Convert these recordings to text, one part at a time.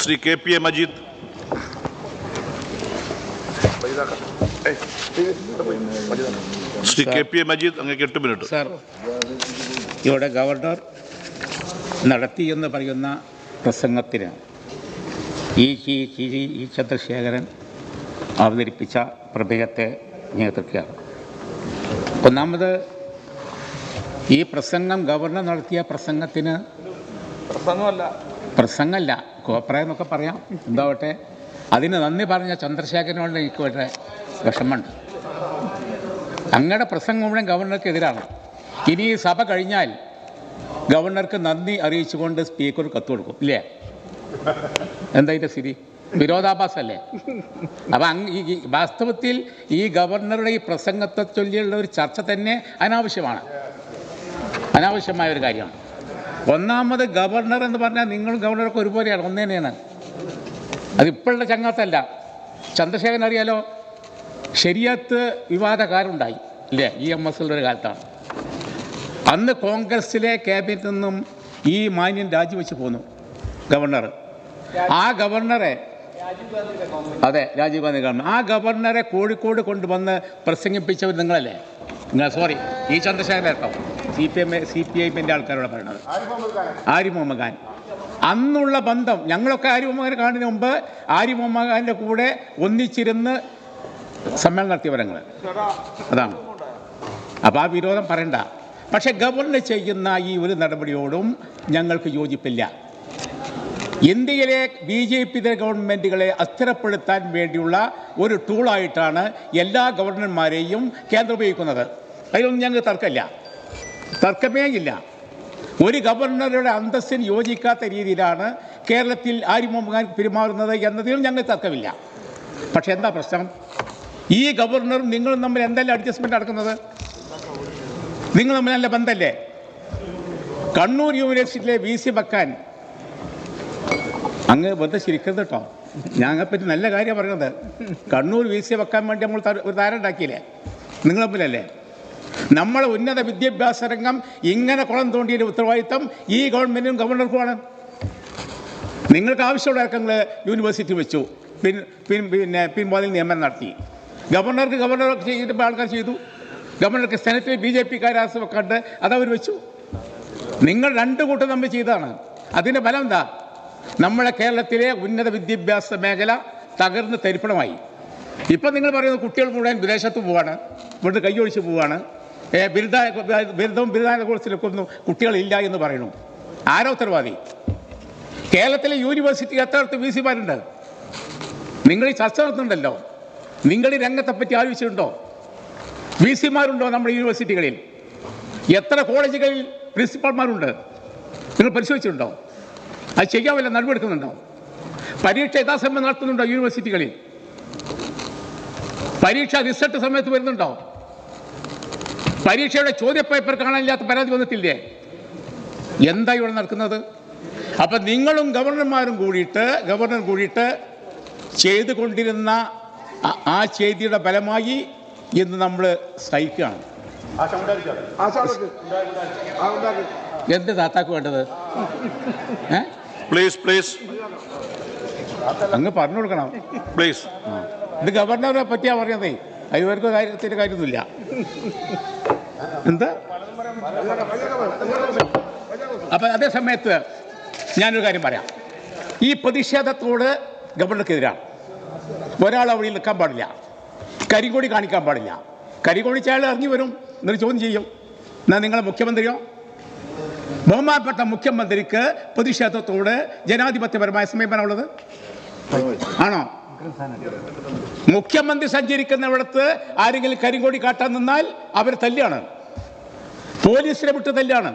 Shri KP A Majeed. Shri KP A Majeed, അങ്ങേക്ക് 8 minute. Sir, ഇവിടെ governor നടത്തിയെന്ന് പറയുന്ന പ്രസംഗത്തിന് ഈ ചന്ദ്രശേഖരൻ അവതരിപ്പിച്ച പ്രമേയത്തെ ഞാൻ എതിർക്കുകയാണ്. ഒന്നാമത്, ഈ പ്രസംഗം ഗവർണർ നടത്തിയ പ്രസംഗത്തിന് പ്രസംഗമല്ല, കോപ്രായം എന്നൊക്കെ പറയാം, എന്താവട്ടെ, അതിന് നന്ദി പറഞ്ഞ ചന്ദ്രശേഖരനോട് എനിക്ക് വളരെ വിഷമമുണ്ട്. അങ്ങയുടെ പ്രസംഗം മുഴുവൻ ഗവർണർക്കെതിരാണ്. ഇനി ഈ സഭ കഴിഞ്ഞാൽ ഗവർണർക്ക് നന്ദി അറിയിച്ചുകൊണ്ട് സ്പീക്കർ കത്ത് കൊടുക്കും, ഇല്ലേ? എന്താ ഇതിൻ്റെ സ്ഥിതി? വിരോധാഭാസമല്ലേ? അപ്പം വാസ്തവത്തിൽ ഈ ഗവർണറുടെ ഈ പ്രസംഗത്തെ ചൊല്ലിയുള്ള ഒരു ചർച്ച തന്നെ അനാവശ്യമായ ഒരു കാര്യമാണ്. ഒന്നാമത്, ഗവർണർ എന്ന് പറഞ്ഞാൽ നിങ്ങൾ ഗവർണറൊക്കെ ഒരുപോലെയാണ്, ഒന്ന് തന്നെയാണ്. അതിപ്പോഴുള്ള ചങ്ങാത്തല്ല. ചന്ദ്രശേഖരൻ അറിയാലോ, ശരിയത്ത് വിവാദക്കാരുണ്ടായി, ഇല്ലേ? EMS ഒരു കാലത്താണ്. അന്ന് കോൺഗ്രസിലെ ക്യാബിനറ്റിൽ നിന്നും ഈ മാന്യൻ രാജിവെച്ച് പോന്നു ഗവർണർ. ആ ഗവർണറെ, അതെ, രാജീവ് ഗാന്ധി ഗവർണർ, ആ ഗവർണറെ കോഴിക്കോട് കൊണ്ടുവന്ന് പ്രസംഗിപ്പിച്ചവർ നിങ്ങളല്ലേ? സോറി, ഈ ചന്ദ്രശേഖരൻ കേട്ടോ, CPIM ആൾക്കാരോട് പറയണത്. ആരിഫ് മുഹമ്മദ് ഖാൻ. അന്നുള്ള ബന്ധം, ഞങ്ങളൊക്കെ ആരിഫ് മുഹമ്മദ് ഖാൻ കാണുന്നതിന് മുമ്പ് ആരിഫ് മുഹമ്മദ് ഖാൻ്റെ കൂടെ ഒന്നിച്ചിരുന്ന് സമ്മേളനം നടത്തിയവരങ്ങൾ, അതാണ്. അപ്പോൾ ആ വിരോധം പറയണ്ട. പക്ഷേ ഗവർണർ ചെയ്യുന്ന ഈ ഒരു നടപടിയോടും ഞങ്ങൾക്ക് യോജിപ്പില്ല. ഇന്ത്യയിലെ BJP ഗവൺമെൻറ്റുകളെ അസ്ഥിരപ്പെടുത്താൻ വേണ്ടിയുള്ള ഒരു ടൂളായിട്ടാണ് എല്ലാ ഗവർണർമാരെയും കേന്ദ്രം ഉപയോഗിക്കുന്നത്. അതിലൊന്നും ഞങ്ങൾക്ക് തർക്കമേ ഇല്ല. ഒരു ഗവർണറുടെ അന്തസ്സിന് യോജിക്കാത്ത രീതിയിലാണ് കേരളത്തിൽ ആരിഫ് മുഹമ്മദ് ഖാൻ പെരുമാറുന്നത് എന്നതിലും ഞങ്ങൾക്ക് തർക്കമില്ല. പക്ഷേ എന്താ പ്രശ്നം? ഈ ഗവർണറും നിങ്ങളും തമ്മിൽ എന്തെല്ലാം അഡ്ജസ്റ്റ്മെൻറ്റ് നടക്കുന്നത്? നിങ്ങൾ തമ്മിൽ നല്ല ബന്ധമല്ലേ? കണ്ണൂർ യൂണിവേഴ്സിറ്റിയിലെ VC വെക്കാൻ അങ്ങ് വെറുതെ ചിരിക്കരുത് കേട്ടോ. ഞങ്ങളെപ്പറ്റി നല്ല കാര്യം പറയുന്നത്. കണ്ണൂർ VC വെക്കാൻ വേണ്ടി നമ്മൾ ഒരു താരം ഉണ്ടാക്കിയില്ലേ? നിങ്ങൾ തമ്മിലല്ലേ? നമ്മളെ ഉന്നത വിദ്യാഭ്യാസ രംഗം ഇങ്ങനെ കുളം തോണ്ടിയ ഉത്തരവാദിത്തം ഈ ഗവൺമെൻറ്റിനും ഗവർണർക്കുമാണ്. നിങ്ങൾക്ക് ആവശ്യമുള്ള ഇറക്കങ്ങൾ യൂണിവേഴ്സിറ്റി വെച്ചു, പിൻവാതിൽ നിയമനം നടത്തി. ഗവർണർക്ക് ചെയ്തപ്പോൾ ആൾക്കാർ ചെയ്തു. ഗവർണർക്ക് സെനറ്റിൽ BJP-കാരാസ് വെക്കാണ്ട് അതവർ വെച്ചു. നിങ്ങൾ രണ്ടു കൂട്ടം തമ്മിൽ ചെയ്തതാണ്. അതിൻ്റെ ഫലം എന്താ? നമ്മുടെ കേരളത്തിലെ ഉന്നത വിദ്യാഭ്യാസ മേഖല തകർന്ന് തരിപ്പണമായി. ഇപ്പം നിങ്ങൾ പറയുന്നത് കുട്ടികൾ മുഴുവൻ വിദേശത്ത് പോവാണ്, ഇവിടുന്ന് കൈയൊഴിച്ച് പോവാണ്, ബിരുദാനന്തര കോഴ്സിലൊക്കെ ഒന്നും കുട്ടികളില്ല എന്ന് പറയുന്നു. ആരോ ഉത്തരവാദി? കേരളത്തിലെ യൂണിവേഴ്സിറ്റി എത്ര VC-മാരുണ്ട്? നിങ്ങൾ ഈ ചർച്ച നടത്തുന്നുണ്ടല്ലോ, നിങ്ങൾ ഈ രംഗത്തെപ്പറ്റി ആലോചിച്ചിട്ടുണ്ടോ? VC-മാരുണ്ടോ നമ്മുടെ യൂണിവേഴ്സിറ്റികളിൽ? എത്ര കോളേജുകളിൽ പ്രിൻസിപ്പാൾമാരുണ്ട്? നിങ്ങൾ പരിശോധിച്ചിട്ടുണ്ടോ? അത് ചെയ്യാൻ വല്ല നടപടിയെടുക്കുന്നുണ്ടോ? പരീക്ഷ യഥാസമയം നടത്തുന്നുണ്ടോ യൂണിവേഴ്സിറ്റികളിൽ? പരീക്ഷ റിസൾട്ട് സമയത്ത് വരുന്നുണ്ടോ? പരീക്ഷയുടെ ചോദ്യപേപ്പർ കാണാനില്ലാത്ത പരാതി വന്നിട്ടില്ലേ? എന്താ ഇവിടെ നടക്കുന്നത്? അപ്പം നിങ്ങളും ഗവർണർ കൂടിയിട്ട് ചെയ്തുകൊണ്ടിരുന്ന ആ ചെയ്തിയുടെ ഫലമായി ഇന്ന് നമ്മൾ സഹിക്കുകയാണ്. എന്ത് താത്താക്ക് വേണ്ടത്? പ്ലീസ് അങ്ങ് പറഞ്ഞു കൊടുക്കണം പ്ലീസ്. ഇത് ഗവർണറെ പറ്റിയാ പറയുന്നതേ, ഇവർക്ക് കാര്യത്തിൻ്റെ കാര്യമൊന്നുമില്ല. എന്താ? അപ്പം അതേ സമയത്ത് ഞാനൊരു കാര്യം പറയാം. ഈ പ്രതിഷേധത്തോട് ഗവർണർക്കെതിരാണ്. ഒരാൾ അവിടെ നിൽക്കാൻ പാടില്ല, കരിങ്കൊടി കാണിക്കാൻ പാടില്ല. കരികൊടിച്ച ആൾ ഇറങ്ങി വരും, എന്നൊരു ചോദ്യം ചെയ്യും. എന്നാൽ നിങ്ങളെ മുഖ്യമന്ത്രിയോ? ബഹുമാനപ്പെട്ട മുഖ്യമന്ത്രിക്ക് പ്രതിഷേധത്തോട് ജനാധിപത്യപരമായ സമീപനമുള്ളത് ആണോ? മുഖ്യമന്ത്രി സഞ്ചരിക്കുന്നിടത്ത് ആരെങ്കിലും കരിങ്കൊടി കാട്ടാൻ നിന്നാൽ അവർ തല്ലാണ്, പോലീസിനെ വിട്ട് തല്ലാണ്,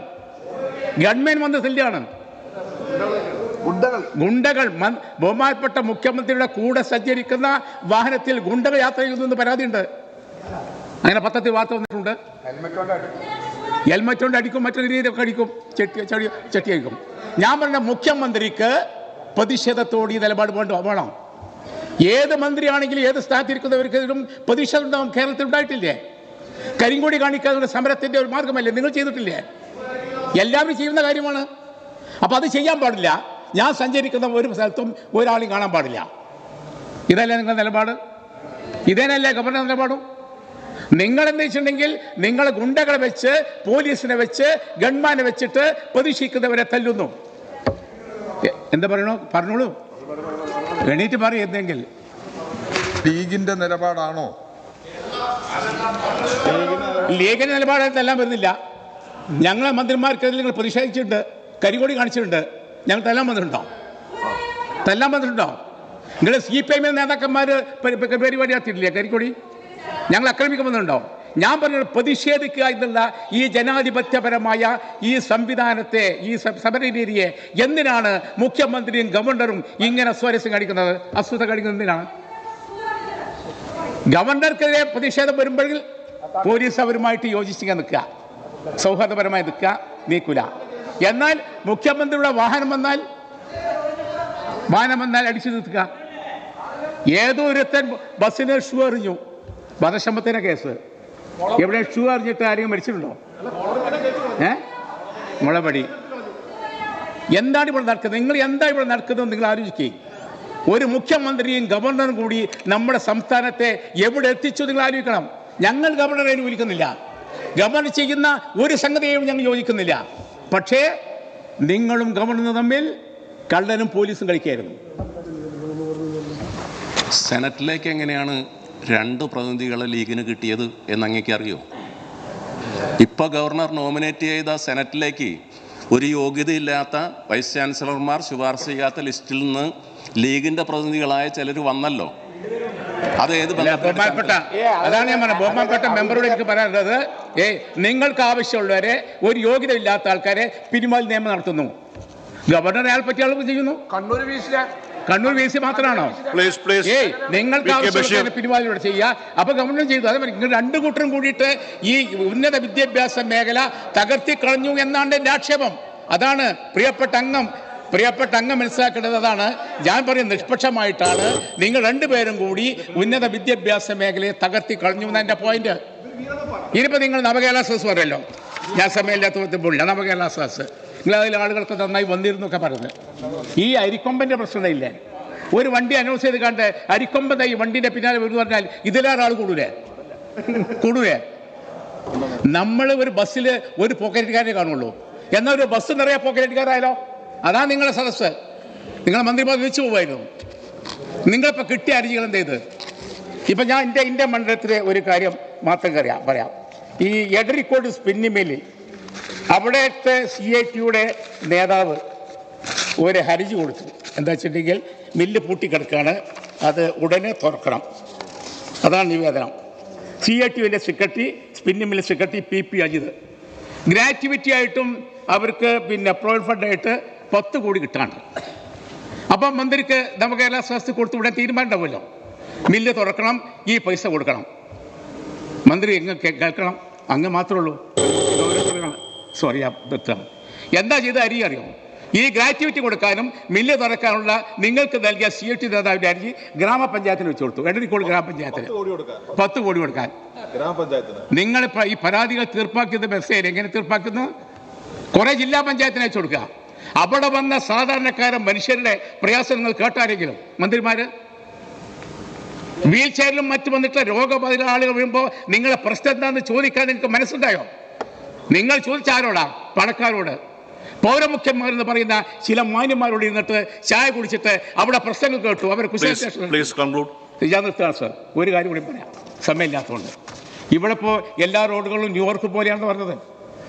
ഗവൺമെന്റ് വന്ന് തല്ലാണ്. ഗുണ്ടകൾ ബഹുമാനപ്പെട്ട മുഖ്യമന്ത്രിയുടെ കൂടെ സഞ്ചരിക്കുന്ന വാഹനത്തിൽ ഗുണ്ടകൾ യാത്ര ചെയ്യുന്നു പരാതിയുണ്ട്. അങ്ങനെ പത്രത്തിൽ വാർത്ത വന്നിട്ടുണ്ട്. ഹെൽമറ്റ് കൊണ്ട് അടിക്കും, മറ്റൊരു രീതിയൊക്കെ അടിക്കും, ചട്ടി അടിക്കും. ഞാൻ പറഞ്ഞ മുഖ്യമന്ത്രിക്ക് പ്രതിഷേധത്തോട് ഈ നിലപാട് വേണം. ഏത് മന്ത്രിയാണെങ്കിലും ഏത് സ്ഥാനത്തിരിക്കുന്നവർക്കെതിരും പ്രതിഷേധം ഉണ്ടാവും. കേരളത്തിൽ ഉണ്ടായിട്ടില്ലേ? കരിങ്കൊടി കാണിക്കാനുള്ള സമരത്തിൻ്റെ ഒരു മാർഗമല്ലേ നിങ്ങൾ ചെയ്തിട്ടില്ലേ? എല്ലാവരും ചെയ്യുന്ന കാര്യമാണ്. അപ്പോൾ അത് ചെയ്യാൻ പാടില്ല. ഞാൻ സഞ്ചരിക്കുന്ന ഒരു സ്ഥലത്തും ഒരാളെയും കാണാൻ പാടില്ല. ഇതല്ലേ നിങ്ങളുടെ നിലപാട്? ഇതേനല്ലേ ഗവർണർ നിലപാടും? നിങ്ങളെന്ന് വെച്ചിട്ടുണ്ടെങ്കിൽ നിങ്ങൾ ഗുണ്ടകളെ വെച്ച്, പോലീസിനെ വെച്ച്, ഗൺമാനെ വെച്ചിട്ട് പ്രതീക്ഷിക്കുന്നവരെ തല്ലുന്നു. എന്താ പറയണോ? പറഞ്ഞോളൂ, എണീറ്റ് പറയുന്നെങ്കിൽ. ലീഗിന്റെ നിലപാടാണോ? ലീഗിന്റെ നിലപാടെല്ലാം വരുന്നില്ല. ഞങ്ങളെ മന്ത്രിമാർക്കെതിരെ നിങ്ങൾ പ്രതിഷേധിച്ചിട്ടുണ്ട്, കരികൊടി കാണിച്ചിട്ടുണ്ട്. ഞങ്ങൾ തല്ലാൻ വന്നിട്ടുണ്ടോ? നിങ്ങൾ CPIM നേതാക്കന്മാർ പരിപാടി നടത്തിയിട്ടില്ലേ കരിക്കൊടി? ഞങ്ങൾ ആക്രമിക്കുന്നുണ്ടോ? ഞാൻ പറഞ്ഞത് പ്രതിഷേധിക്കുക എന്നുള്ള ഈ ജനാധിപത്യപരമായ ഈ സംവിധാനത്തെ, ഈ സമരരീതിയെ എന്തിനാണ് മുഖ്യമന്ത്രിയും ഗവർണറും ഇങ്ങനെ സ്വാരസ്യം കാണിക്കുന്നത്, അസ്വസ്ഥ കാണിക്കുന്നത് എന്തിനാണ്? ഗവർണർക്കെതിരെ പ്രതിഷേധം വരുമ്പോഴെങ്കിൽ പോലീസ് അവരുമായിട്ട് യോജിച്ച് നിൽക്കുക, സൗഹാർദ്ദപരമായി നിൽക്കുക, നീക്കൂല. എന്നാൽ മുഖ്യമന്ത്രിയുടെ വാഹനം വന്നാൽ അടിച്ചു നിർത്തുക. ഏതോ ഒരുത്തൻ ബസ്സിന് ഷൂ എറിഞ്ഞു, വധശ്രമത്തിന് കേസ്. എവിടെ ഷൂ എറിഞ്ഞിട്ട് ആരെങ്കിലും മരിച്ചിട്ടുണ്ടോ? മുളപടി. എന്താണ് ഇവിടെ നടക്കുന്നത്? നിങ്ങൾ എന്താ ഇവിടെ നടക്കുന്നത് നിങ്ങൾ ആലോചിക്കുക. ഒരു മുഖ്യമന്ത്രിയും ഗവർണറും കൂടി നമ്മുടെ സംസ്ഥാനത്തെ എവിടെ എത്തിച്ചു നിങ്ങൾ ആലോചിക്കണം. ഞങ്ങൾ ഗവർണറെ അനുകൂലിക്കുന്നില്ല, ഗവർണർ ചെയ്യുന്ന ഒരു സംഗതിയും ഞങ്ങൾ യോജിക്കുന്നില്ല. പക്ഷേ നിങ്ങളും ഗവർണറും തമ്മിൽ കള്ളനും പോലീസും കളിക്കായിരുന്നു. സെനറ്റിലേക്ക് എങ്ങനെയാണ് 2 പ്രതിനിധികളെ ലീഗിന് കിട്ടിയത് എന്ന് അങ്ങേക്ക് അറിയോ? ഇപ്പോൾ ഗവർണർ നോമിനേറ്റ് ചെയ്ത സെനറ്റിലേക്ക് ഒരു യോഗ്യതയില്ലാത്ത വൈസ് ചാൻസലർമാർ ശുപാർശ ചെയ്യാത്ത ലിസ്റ്റിൽ നിന്ന് ലീഗിൻ്റെ പ്രതിനിധികളായ ചിലർ വന്നല്ലോ. അത് ഏത് ബഹുമാനപ്പെട്ട, അതാണ് ഞാൻ പറഞ്ഞത്, ബഹുമാനപ്പെട്ട മെമ്പറോട് എനിക്ക് പറയാനുള്ളത്, നിങ്ങൾക്ക് ആവശ്യമുള്ളവരെ, ഒരു യോഗ്യത ഇല്ലാത്ത ആൾക്കാരെ പിരിമാൽ നിയമം നടത്തുന്നു. ഗവർണർ അയാൾ പറ്റിയ ആളുകൾ ചെയ്യുന്നു. കണ്ണൂർ VC മാത്രമാണോ? നിങ്ങൾക്ക് ആവശ്യമുള്ള പിരിമാലിലൂടെ ചെയ്യുക. അപ്പൊ ഗവർണർ ചെയ്തു. അതേ നിങ്ങൾ 2 കൂട്ടരും കൂടിയിട്ട് ഈ ഉന്നത വിദ്യാഭ്യാസ മേഖല തകർത്തി കളഞ്ഞു എന്നാണ് എൻ്റെ ആക്ഷേപം. അതാണ് പ്രിയപ്പെട്ട അംഗം മനസ്സിലാക്കേണ്ടത്. അതാണ് ഞാൻ പറയുന്നത്. നിഷ്പക്ഷമായിട്ടാണ് നിങ്ങൾ 2 പേരും കൂടി ഉന്നത വിദ്യാഭ്യാസ മേഖലയെ തകർത്തി കളഞ്ഞു എന്ന എൻ്റെ പോയിന്റ്. ഇനിയിപ്പോൾ നിങ്ങൾ നവകേരള സദസ് പറയല്ലോ, ഞാൻ സമയമില്ലാത്തപ്പോഴില്ല. നവകേരള സദസ് നിങ്ങൾ അതിൽ ആളുകൾക്ക് നന്നായി വന്നിരുന്നൊക്കെ പറഞ്ഞ് ഈ അരിക്കൊമ്പൻ്റെ പ്രശ്നമില്ലേ? ഒരു വണ്ടി അനൗൺസ് ചെയ്ത് കണ്ട് അരിക്കൊമ്പൻ ഈ വണ്ടിൻ്റെ പിന്നാലെ വരുന്നു പറഞ്ഞാൽ ഇതിലേറെ ആൾ കൂടൂലേ? നമ്മൾ ഒരു ബസ്സിൽ ഒരു പോക്കറ്റുകാരെ കാണുള്ളൂ, എന്നാൽ ഒരു ബസ് നിറയെ പോക്കറ്റുകാരായാലോ? അതാണ് നിങ്ങളുടെ സദസ്സ്. നിങ്ങളെ മന്ത്രിമാർ വിളിച്ചു പോകുമായിരുന്നു. നിങ്ങളിപ്പോൾ കിട്ടിയ അരികൾ എന്ത് ചെയ്ത്? ഇപ്പം ഞാൻ എൻ്റെ മണ്ഡലത്തിലെ ഒരു കാര്യം മാത്രം പറയാം. ഈ എടരിക്കോട് സ്പിന്നിംഗ് മില്ല്, അവിടുത്തെ CITയുടെ നേതാവ് ഒരു ഹർജി കൊടുത്തു. എന്താ വെച്ചിട്ടുണ്ടെങ്കിൽ മില്ല് പൂട്ടിക്കിടക്കുകയാണ്, അത് ഉടനെ തുറക്കണം. അതാണ് നിവേദനം. CITയുടെ secretary, spinning mill secretary PP Ajith, gratuity ആയിട്ടും അവർക്ക് പ്രൊവിഡന്റ് ഫണ്ടായിട്ട് 10 കോടി കിട്ടാണ്ട്. അപ്പം മന്ത്രിക്ക് നവകേരള സദസ് കൊടുത്ത് ഉടൻ തീരുമാനം ഉണ്ടാവുമല്ലോ, മില്ല് തുറക്കണം, ഈ പൈസ കൊടുക്കണം. മന്ത്രി കേൾക്കണം, അങ്ങ് മാത്രമേ ഉള്ളൂ. സോറി, എന്താ ചെയ്ത അറിയോ? ഈ ഗ്രാറ്റുവിറ്റി കൊടുക്കാനും മില്ല് തുറക്കാനുള്ള നിങ്ങൾക്ക് നൽകിയ CIT നേതാവിൻ്റെ അരിജി ഗ്രാമപഞ്ചായത്തിന് വെച്ച് കൊടുത്തു. എടരിക്കോട് ഗ്രാമപഞ്ചായത്തിന് 10 കോടി കൊടുക്കാൻ. നിങ്ങളിപ്പോൾ ഈ പരാതികൾ തീർപ്പാക്കിയത് മെസ്സേജ് എങ്ങനെ തീർപ്പാക്കുന്നു? കുറേ ജില്ലാ പഞ്ചായത്തിന് അയച്ചു കൊടുക്കുക. അവിടെ വന്ന സാധാരണക്കാരൻ മനുഷ്യരുടെ പ്രയാസം നിങ്ങൾ കേട്ടാരെങ്കിലും? മന്ത്രിമാർ വീൽ ചെയറിലും മറ്റു വന്നിട്ടുള്ള രോഗബാധിത ആളുകൾ വരുമ്പോൾ നിങ്ങളെ പ്രശ്നം എന്താണെന്ന് ചോദിക്കാൻ നിങ്ങൾക്ക് മനസ്സുണ്ടായോ? നിങ്ങൾ ചോദിച്ച ആരോടാ? പണക്കാരോട്. പൗരമുഖ്യന്മാരെന്ന് പറയുന്ന ചില മാന്യന്മാരോട് ഇരുന്നിട്ട് ചായ കുടിച്ചിട്ട് അവിടെ പ്രശ്നങ്ങൾ കേട്ടു. അവർ ഞാൻ നിർത്തുകയാണ് സർ. ഒരു കാര്യം കൂടി പറയാം, സമയമില്ലാത്തതുകൊണ്ട്. ഇവിടെ ഇപ്പോൾ എല്ലാ റോഡുകളും ന്യൂയോർക്ക് പോലെയാണെന്ന് പറഞ്ഞത്.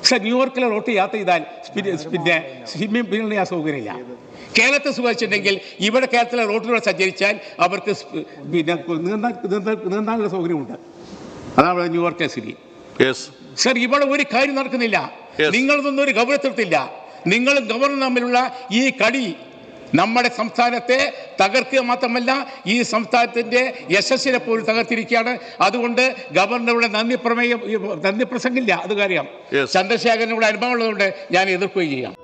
സർ, ന്യൂയോർക്കിലെ റോഡ് യാത്ര ചെയ്താൽ സ്വിമ്മിംഗ് പൂളിന് സൗകര്യമില്ല. കേരളത്തെ സുഖിച്ചിട്ടുണ്ടെങ്കിൽ ഇവിടെ കേരളത്തിലെ റോഡിലൂടെ സഞ്ചരിച്ചാൽ അവർക്ക് നീന്താനുള്ള സൗകര്യമുണ്ട്. അതാണ് ന്യൂയോർക്ക് സ്ഥിതി. സർ, ഇവിടെ ഒരു കാര്യം നടക്കുന്നില്ല. നിങ്ങളൊന്നും ഒരു ഗൗരവത്തില്ല. നിങ്ങളും ഗവർണറും തമ്മിലുള്ള ഈ കളി നമ്മുടെ സംസ്ഥാനത്തെ തകർക്കുക മാത്രമല്ല, ഈ സംസ്ഥാനത്തിൻ്റെ യശസ്സിനെ പോലും തകർത്തിരിക്കുകയാണ്. അതുകൊണ്ട് ഗവർണറുടെ നന്ദി പ്രസംഗമില്ല, അത് കാര്യം. ചന്ദ്രശേഖരനോട് അനുഭവമുള്ളതുകൊണ്ട് ഞാൻ എതിർക്കുകയും ചെയ്യാം.